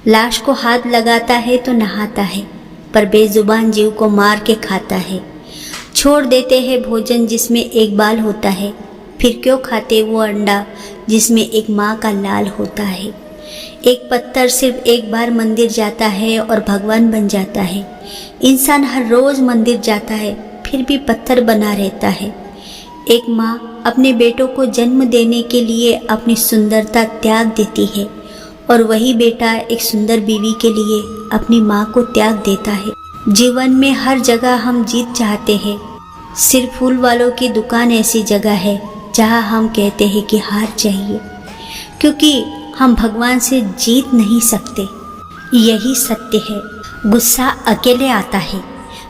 लाश को हाथ लगाता है तो नहाता है, पर बेजुबान जीव को मार के खाता है। छोड़ देते हैं भोजन जिसमें एक बाल होता है, फिर क्यों खाते वो अंडा जिसमें एक माँ का लाल होता है। एक पत्थर सिर्फ एक बार मंदिर जाता है और भगवान बन जाता है। इंसान हर रोज़ मंदिर जाता है, फिर भी पत्थर बना रहता है। एक माँ अपने बेटों को जन्म देने के लिए अपनी सुंदरता त्याग देती है, और वही बेटा एक सुंदर बीवी के लिए अपनी माँ को त्याग देता है। जीवन में हर जगह हम जीत चाहते हैं, सिर्फ फूल वालों की दुकान ऐसी जगह है जहाँ हम कहते हैं कि हार चाहिए, क्योंकि हम भगवान से जीत नहीं सकते। यही सत्य है। गुस्सा अकेले आता है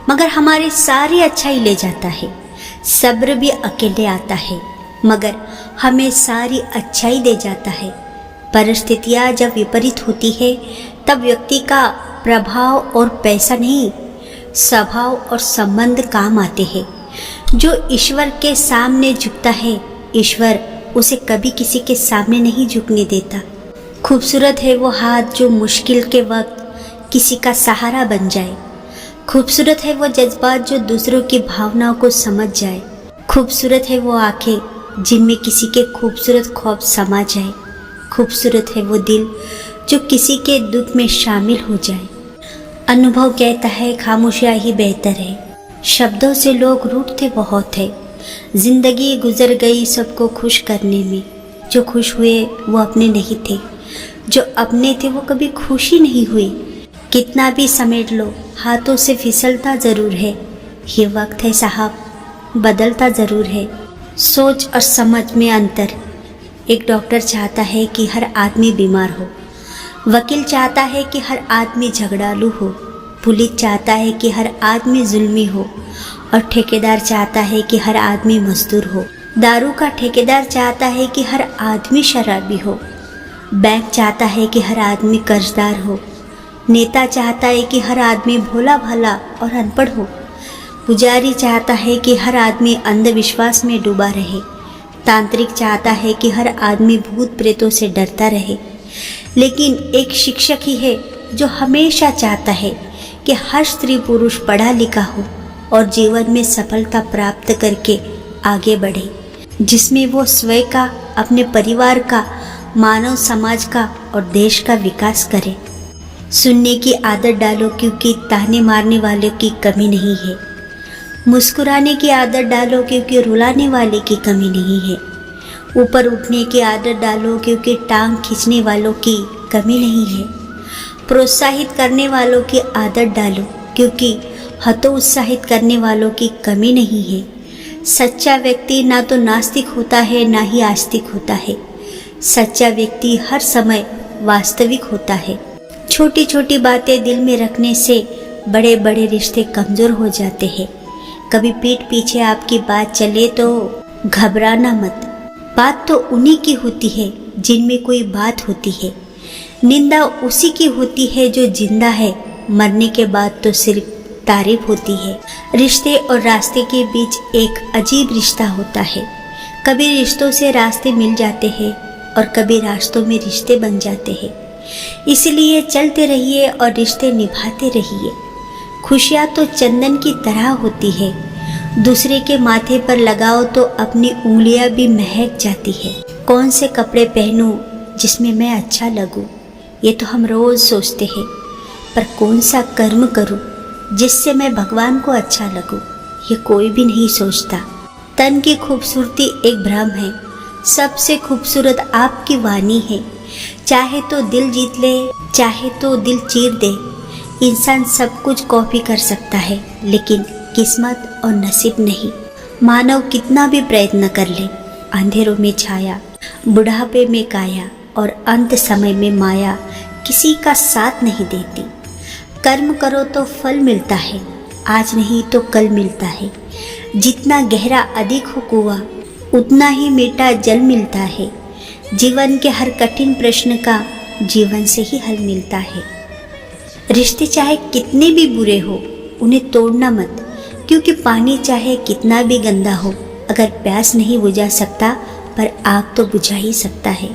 मगर हमारी सारी अच्छाई ले जाता है। सब्र भी अकेले आता है मगर हमें सारी अच्छाई दे जाता है। परिस्थितियाँ जब विपरीत होती है तब व्यक्ति का प्रभाव और पैसा नहीं, स्वभाव और संबंध काम आते हैं। जो ईश्वर के सामने झुकता है, ईश्वर उसे कभी किसी के सामने नहीं झुकने देता। खूबसूरत है वो हाथ जो मुश्किल के वक्त किसी का सहारा बन जाए। खूबसूरत है वो जज्बात जो दूसरों की भावनाओं को समझ जाए। खूबसूरत है वो आंखें जिनमें किसी के खूबसूरत ख्वाब समा जाए। खूबसूरत है वो दिल जो किसी के दुख में शामिल हो जाए। अनुभव कहता है खामोशियाँ ही बेहतर है। शब्दों से लोग रूठते बहुत है। जिंदगी गुजर गई सबको खुश करने में। जो खुश हुए वो अपने नहीं थे, जो अपने थे वो कभी खुशी नहीं हुए। कितना भी समेट लो हाथों से फिसलता ज़रूर है। ये वक्त है साहब, बदलता ज़रूर है। सोच और समझ में अंतर। एक डॉक्टर चाहता है कि हर आदमी बीमार हो, वकील चाहता है कि हर आदमी झगड़ालू हो, पुलिस चाहता है कि हर आदमी जुल्मी हो, और ठेकेदार चाहता है कि हर आदमी मजदूर हो। दारू का ठेकेदार चाहता है कि हर आदमी शराबी हो। बैंक चाहता है कि हर आदमी कर्जदार हो। नेता चाहता है कि हर आदमी भोला भाला और अनपढ़ हो। पुजारी चाहता है कि हर आदमी अंधविश्वास में डूबा रहे। तांत्रिक चाहता है कि हर आदमी भूत प्रेतों से डरता रहे। लेकिन एक शिक्षक ही है जो हमेशा चाहता है कि हर स्त्री पुरुष पढ़ा लिखा हो और जीवन में सफलता प्राप्त करके आगे बढ़े, जिसमें वो स्वयं का, अपने परिवार का, मानव समाज का और देश का विकास करे। सुनने की आदत डालो क्योंकि ताने मारने वाले की कमी नहीं है। मुस्कुराने की आदत डालो क्योंकि रुलाने वाले की कमी नहीं है। ऊपर उठने की आदत डालो क्योंकि टांग खींचने वालों की कमी नहीं है। प्रोत्साहित करने वालों की आदत डालो क्योंकि हतोत्साहित करने वालों की कमी नहीं है। सच्चा व्यक्ति ना तो नास्तिक होता है ना ही आस्तिक होता है। सच्चा व्यक्ति हर समय वास्तविक होता है। छोटी छोटी बातें दिल में रखने से बड़े बड़े रिश्ते कमज़ोर हो जाते हैं। कभी पीठ पीछे आपकी बात चले तो घबराना मत। बात तो उन्हीं की होती है जिनमें कोई बात होती है। निंदा उसी की होती है जो जिंदा है। मरने के बाद तो सिर्फ तारीफ होती है। रिश्ते और रास्ते के बीच एक अजीब रिश्ता होता है। कभी रिश्तों से रास्ते मिल जाते हैं और कभी रास्तों में रिश्ते बन जाते हैं। इसलिए चलते रहिए और रिश्ते निभाते रहिए। खुशियाँ तो चंदन की तरह होती है, दूसरे के माथे पर लगाओ तो अपनी उंगलियां भी महक जाती है। कौन से कपड़े पहनूं जिसमें मैं अच्छा लगूं, ये तो हम रोज़ सोचते हैं, पर कौन सा कर्म करूं जिससे मैं भगवान को अच्छा लगूं, ये कोई भी नहीं सोचता। तन की खूबसूरती एक भ्रम है, सबसे खूबसूरत आपकी वाणी है। चाहे तो दिल जीत ले, चाहे तो दिल चीर दे। इंसान सब कुछ कॉपी कर सकता है, लेकिन किस्मत और नसीब नहीं। मानव कितना भी प्रयत्न कर ले, अंधेरों में छाया, बुढ़ापे में काया और अंत समय में माया किसी का साथ नहीं देती। कर्म करो तो फल मिलता है, आज नहीं तो कल मिलता है। जितना गहरा अधिक हो कुआं, उतना ही मीठा जल मिलता है। जीवन के हर कठिन प्रश्न का जीवन से ही हल मिलता है। रिश्ते चाहे कितने भी बुरे हो, उन्हें तोड़ना मत, क्योंकि पानी चाहे कितना भी गंदा हो, अगर प्यास नहीं बुझा सकता पर आग तो बुझा ही सकता है।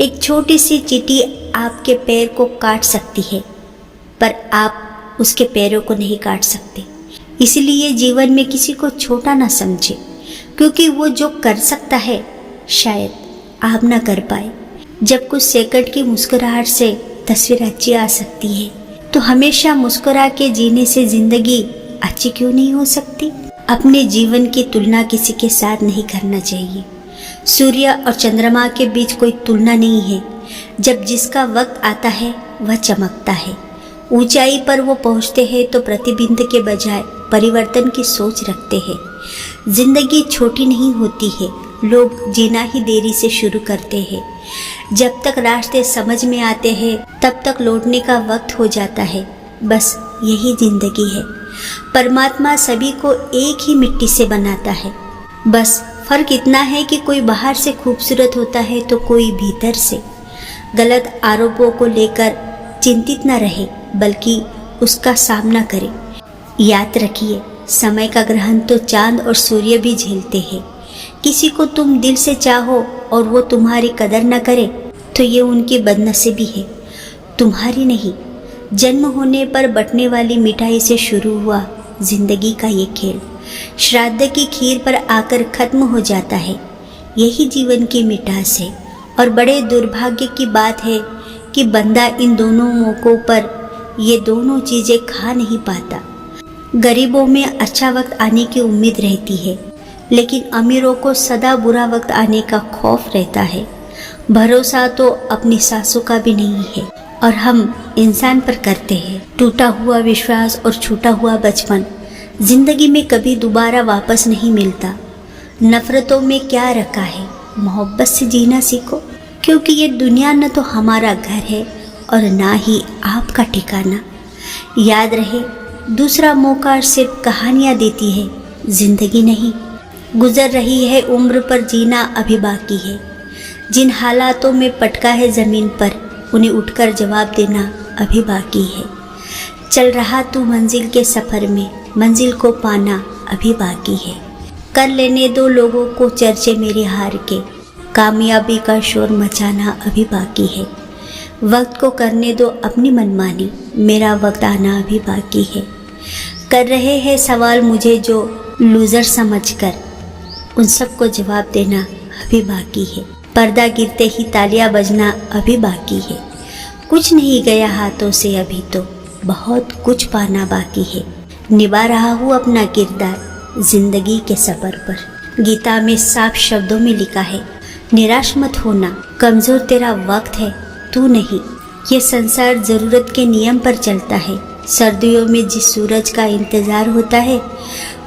एक छोटी सी चींटी आपके पैर को काट सकती है, पर आप उसके पैरों को नहीं काट सकते। इसलिए जीवन में किसी को छोटा ना समझे, क्योंकि वो जो कर सकता है शायद आप ना कर पाए। जब कुछ सेकंड की मुस्कुराहट से तस्वीर अच्छी आ सकती है, तो हमेशा मुस्कुरा के जीने से जिंदगी अच्छी क्यों नहीं हो सकती। अपने जीवन की तुलना किसी के साथ नहीं करना चाहिए। सूर्य और चंद्रमा के बीच कोई तुलना नहीं है। जब जिसका वक्त आता है वह चमकता है। ऊंचाई पर वो पहुंचते हैं तो प्रतिबिंब के बजाय परिवर्तन की सोच रखते हैं। जिंदगी छोटी नहीं होती है, लोग जीना ही देरी से शुरू करते हैं। जब तक रास्ते समझ में आते हैं तब तक लौटने का वक्त हो जाता है। बस यही जिंदगी है। परमात्मा सभी को एक ही मिट्टी से बनाता है। बस फर्क इतना है कि कोई बाहर से खूबसूरत होता है तो कोई भीतर से। गलत आरोपों को लेकर चिंतित न रहे, बल्कि उसका सामना करे। याद रखिए, समय का ग्रहण तो चांद और सूर्य भी झेलते हैं। किसी को तुम दिल से चाहो और वो तुम्हारी कदर न करे तो ये उनकी बदनसीबी है, तुम्हारी नहीं। जन्म होने पर बंटने वाली मिठाई से शुरू हुआ जिंदगी का ये खेल श्राद्ध की खीर पर आकर खत्म हो जाता है। यही जीवन की मिठास है। और बड़े दुर्भाग्य की बात है कि बंदा इन दोनों मौकों पर ये दोनों चीज़ें खा नहीं पाता। गरीबों में अच्छा वक्त आने की उम्मीद रहती है, लेकिन अमीरों को सदा बुरा वक्त आने का खौफ रहता है। भरोसा तो अपनी सासों का भी नहीं है और हम इंसान पर करते हैं। टूटा हुआ विश्वास और छूटा हुआ बचपन जिंदगी में कभी दोबारा वापस नहीं मिलता। नफरतों में क्या रखा है, मोहब्बत से जीना सीखो, क्योंकि ये दुनिया न तो हमारा घर है और ना ही आपका ठिकाना। याद रहे, दूसरा मौका सिर्फ कहानियाँ देती है, जिंदगी नहीं। गुजर रही है उम्र पर जीना अभी बाकी है। जिन हालातों में पटका है ज़मीन पर, उन्हें उठकर जवाब देना अभी बाकी है। चल रहा तू मंजिल के सफ़र में, मंजिल को पाना अभी बाकी है। कर लेने दो लोगों को चर्चे मेरे हार के, कामयाबी का शोर मचाना अभी बाकी है। वक्त को करने दो अपनी मनमानी, मेरा वक्त आना अभी बाकी है। कर रहे हैं सवाल मुझे जो लूज़र समझकर, उन सबको जवाब देना अभी बाकी है। पर्दा गिरते ही तालियां बजना अभी बाकी है। कुछ नहीं गया हाथों से अभी तो बहुत कुछ पाना बाकी है। निभा रहा हूँ अपना किरदार जिंदगी के सफ़र पर। गीता में साफ शब्दों में लिखा है, निराश मत होना, कमज़ोर तेरा वक्त है, तू नहीं। ये संसार ज़रूरत के नियम पर चलता है। सर्दियों में जिस सूरज का इंतज़ार होता है,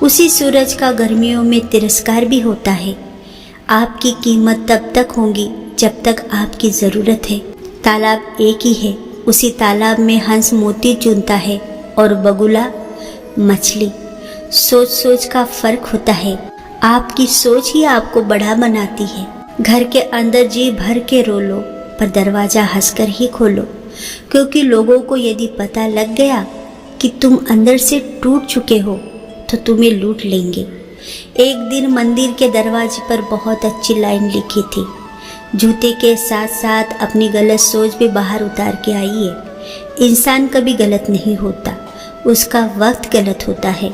उसी सूरज का गर्मियों में तिरस्कार भी होता है। आपकी कीमत तब तक होगी जब तक आपकी ज़रूरत है। तालाब एक ही है, उसी तालाब में हंस मोती चुनता है और बगुला मछली। सोच सोच का फ़र्क होता है। आपकी सोच ही आपको बड़ा बनाती है। घर के अंदर जी भर के रो लो, पर दरवाज़ा हंसकर ही खोलो, क्योंकि लोगों को यदि पता लग गया कि तुम अंदर से टूट चुके हो तो तुम्हें लूट लेंगे। एक दिन मंदिर के दरवाजे पर बहुत अच्छी लाइन लिखी थी, जूते के साथ साथ अपनी गलत सोच भी बाहर उतार के आइए। इंसान कभी गलत नहीं होता, उसका वक्त गलत होता है,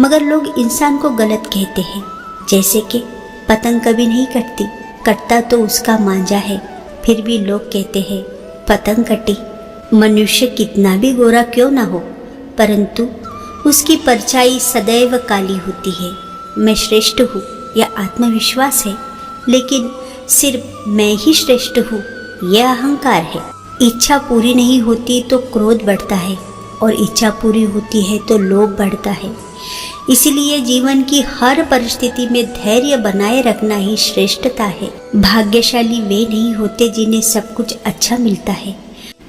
मगर लोग इंसान को गलत कहते हैं। जैसे कि पतंग कभी नहीं कटती, कटता तो उसका मांझा है, फिर भी लोग कहते हैं पतंग कटी। मनुष्य कितना भी गोरा क्यों ना हो, परंतु उसकी परछाई सदैव काली होती है। मैं श्रेष्ठ हूँ यह आत्मविश्वास है, लेकिन सिर्फ मैं ही श्रेष्ठ हूँ यह अहंकार है। इच्छा पूरी नहीं होती तो क्रोध बढ़ता है, और इच्छा पूरी होती है तो लोभ बढ़ता है। इसलिए जीवन की हर परिस्थिति में धैर्य बनाए रखना ही श्रेष्ठता है। भाग्यशाली वे नहीं होते जिन्हें सब कुछ अच्छा मिलता है,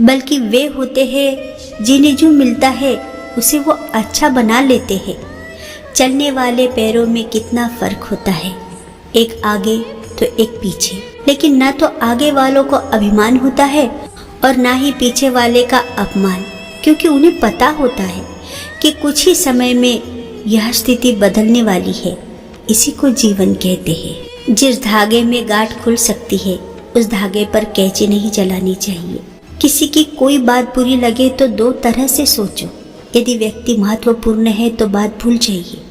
बल्कि वे होते हैं जिन्हें जो मिलता है उसे वो अच्छा बना लेते हैं। चलने वाले पैरों में कितना फर्क होता है, एक आगे तो एक पीछे, लेकिन ना तो आगे वालों को अभिमान होता है और ना ही पीछे वाले का अपमान, क्योंकि उन्हें पता होता है कि कुछ ही समय में यह स्थिति बदलने वाली है। इसी को जीवन कहते हैं। जिस धागे में गांठ खुल सकती है उस धागे पर कैंची नहीं चलानी चाहिए, किसी की कोई बात बुरी लगे तो दो तरह से सोचो। यदि व्यक्ति महत्वपूर्ण है तो बात भूल जाइए,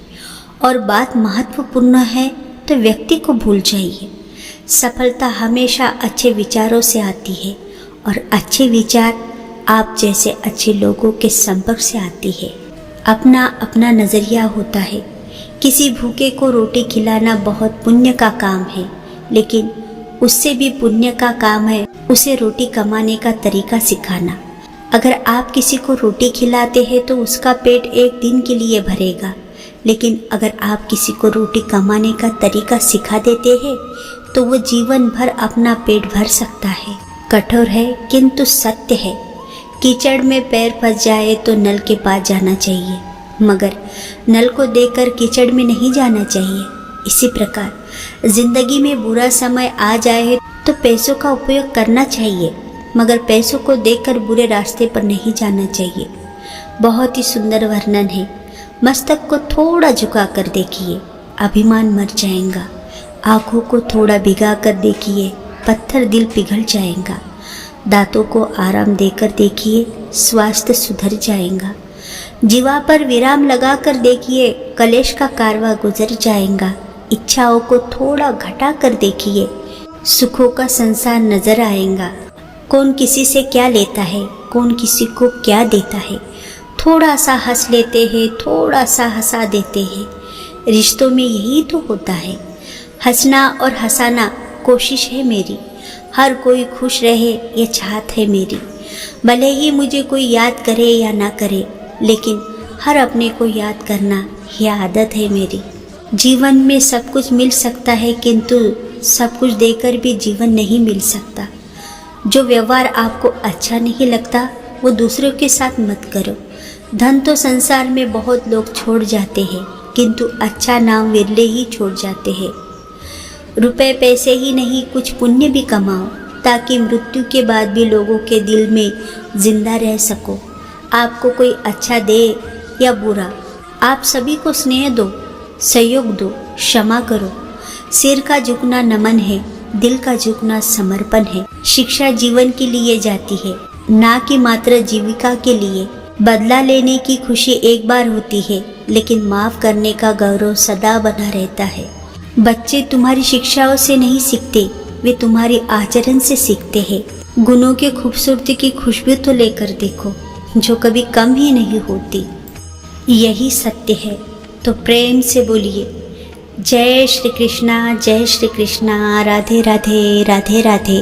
और बात महत्वपूर्ण है तो व्यक्ति को भूल जाइए। सफलता हमेशा अच्छे विचारों से आती है, और अच्छे विचार आप जैसे अच्छे लोगों के संपर्क से आती है। अपना अपना नज़रिया होता है। किसी भूखे को रोटी खिलाना बहुत पुण्य का काम है, लेकिन उससे भी पुण्य का काम है उसे रोटी कमाने का तरीका सिखाना। अगर आप किसी को रोटी खिलाते हैं तो उसका पेट एक दिन के लिए भरेगा, लेकिन अगर आप किसी को रोटी कमाने का तरीका सिखा देते हैं तो वो जीवन भर अपना पेट भर सकता है। कठोर है किंतु सत्य है। कीचड़ में पैर फंस जाए तो नल के पास जाना चाहिए, मगर नल को देखकर कीचड़ में नहीं जाना चाहिए। इसी प्रकार जिंदगी में बुरा समय आ जाए तो पैसों का उपयोग करना चाहिए, मगर पैसों को देखकर बुरे रास्ते पर नहीं जाना चाहिए। बहुत ही सुंदर वर्णन है। मस्तक को थोड़ा झुका कर देखिए, अभिमान मर जाएगा। आँखों को थोड़ा भिगा कर देखिए, पत्थर दिल पिघल जाएगा। दांतों को आराम देकर देखिए, स्वास्थ्य सुधर जाएगा। जीवा पर विराम लगा कर देखिए, कलेश का कारवा गुजर जाएगा। इच्छाओं को थोड़ा घटा कर देखिए, सुखों का संसार नजर आएगा। कौन किसी से क्या लेता है, कौन किसी को क्या देता है। थोड़ा सा हंस लेते हैं, थोड़ा सा हंसा देते हैं। रिश्तों में यही तो होता है। हंसना और हंसाना कोशिश है मेरी। हर कोई खुश रहे ये चाहत है मेरी। भले ही मुझे कोई याद करे या ना करे, लेकिन हर अपने को याद करना यह आदत है मेरी। जीवन में सब कुछ मिल सकता है, किंतु सब कुछ देकर भी जीवन नहीं मिल सकता। जो व्यवहार आपको अच्छा नहीं लगता वो दूसरों के साथ मत करो। धन तो संसार में बहुत लोग छोड़ जाते हैं, किंतु अच्छा नाम विरले ही छोड़ जाते हैं। रुपए पैसे ही नहीं, कुछ पुण्य भी कमाओ, ताकि मृत्यु के बाद भी लोगों के दिल में जिंदा रह सको। आपको कोई अच्छा दे या बुरा, आप सभी को स्नेह दो, सहयोग दो, क्षमा करो। सिर का झुकना नमन है, दिल का झुकना समर्पण है। शिक्षा जीवन के लिए जाती है, ना कि मात्र जीविका के लिए। बदला लेने की खुशी एक बार होती है, लेकिन माफ करने का गौरव सदा बना रहता है। बच्चे तुम्हारी शिक्षाओं से नहीं सीखते, वे तुम्हारी आचरण से सीखते हैं। गुणों की खूबसूरती की खुशबू तो लेकर देखो, जो कभी कम ही नहीं होती। यही सत्य है, तो प्रेम से बोलिए जय श्री कृष्णा, जय श्री कृष्णा, राधे राधे, राधे राधे।